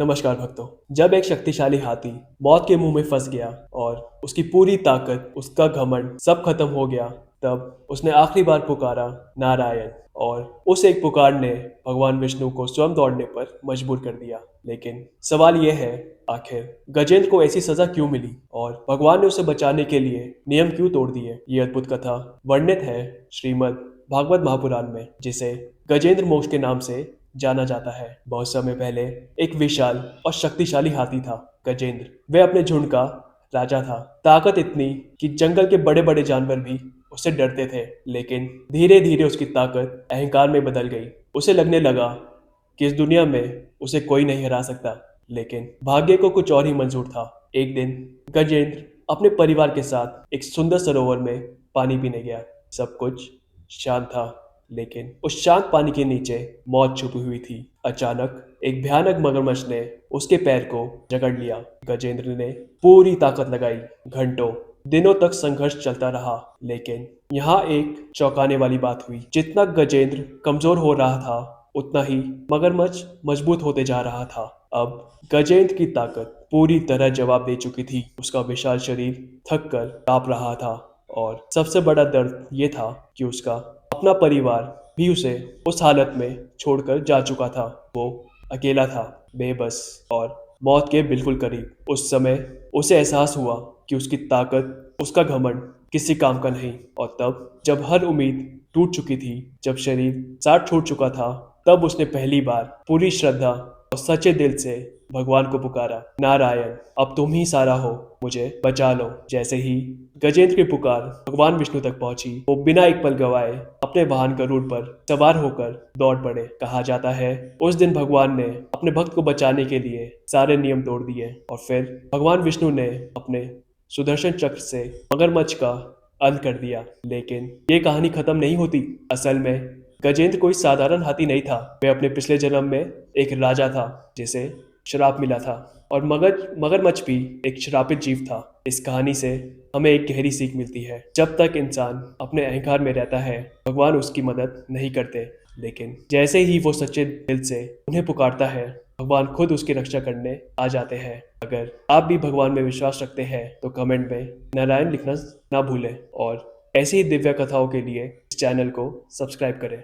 नमस्कार भक्तों। जब एक शक्तिशाली हाथी मौत के मुंह में फंस गया और उसकी पूरी ताकत, उसका घमंड सब खत्म हो गया, तब उसने आखिरी बार पुकारा नारायण। और उस एक पुकार ने भगवान विष्णु को स्वयं दौड़ने पर मजबूर कर दिया। लेकिन सवाल यह है, आखिर गजेंद्र को ऐसी सजा क्यों मिली और भगवान ने उसे बचाने के लिए नियम क्यों तोड़ दिए? ये अद्भुत कथा वर्णित है श्रीमद् भागवत महापुराण में, जिसे गजेंद्र मोक्ष के नाम से जाना जाता है। बहुत समय पहले एक विशाल और शक्तिशाली हाथी था गजेंद्र। वह अपने झुंड का राजा था। ताकत इतनी कि जंगल के बड़े बड़े जानवर भी उससे डरते थे। लेकिन धीरे धीरे उसकी ताकत अहंकार में बदल गई। उसे लगने लगा कि इस दुनिया में उसे कोई नहीं हरा सकता। लेकिन भाग्य को कुछ और ही मंजूर था। एक दिन गजेंद्र अपने परिवार के साथ एक सुंदर सरोवर में पानी पीने गया। सब कुछ शांत था, लेकिन उस शांत पानी के नीचे मौत छुपी हुई थी। अचानक एक भयानक मगरमच्छ ने उसके पैर को जकड़ लिया। गजेंद्र ने पूरी ताकत लगाई। घंटों दिनों तक संघर्ष चलता रहा, लेकिन यहाँ एक चौंकाने वाली बात हुई। जितना गजेंद्र कमजोर हो रहा था, उतना ही मगरमच्छ मजबूत होते जा रहा था। अब गजेंद्र की ताकत पूरी तरह जवाब दे चुकी थी। उसका विशाल शरीर थक कर कांप रहा था और सबसे बड़ा दर्द ये था कि उसका अपना परिवार भी उसे उस हालत में छोड़कर जा चुका था। वो अकेला था, बेबस और मौत के बिल्कुल करीब। उस समय उसे एहसास हुआ कि उसकी ताकत, उसका घमंड किसी काम का नहीं। और तब जब हर उम्मीद टूट चुकी थी, जब शरीर साथ छूट चुका था, तब उसने पहली बार पूरी श्रद्धा और सच्चे दिल से भगवान को पुकारा, नारायण, अब तुम ही सारा हो, मुझे बचा लो। जैसे ही गजेंद्र की पुकार भगवान विष्णु तक पहुंची, वो बिना एक पल गवाए अपने वाहन गरुड़ पर सवार होकर दौड़ पड़े। कहा जाता है उस दिन भगवान ने अपने भक्त को बचाने के लिए सारे नियम तोड़ दिए और फिर भगवान विष्णु ने अपने सुदर्शन चक्र से मगरमच्छ का अंत कर दिया। लेकिन ये कहानी खत्म नहीं होती। असल में गजेंद्र कोई साधारण हाथी नहीं था। वह अपने पिछले जन्म में एक राजा था जिसे श्राप मिला था, और मगरमच्छ भी एक श्रापित जीव था। इस कहानी से हमें एक गहरी सीख मिलती है। जब तक इंसान अपने अहंकार में रहता है, भगवान उसकी मदद नहीं करते। लेकिन जैसे ही वो सच्चे दिल से उन्हें पुकारता है, भगवान खुद उसकी रक्षा करने आ जाते हैं। अगर आप भी भगवान में विश्वास रखते हैं तो कमेंट में नारायण लिखना ना भूलें, और ऐसी ही दिव्य कथाओं के लिए इस चैनल को सब्सक्राइब करें।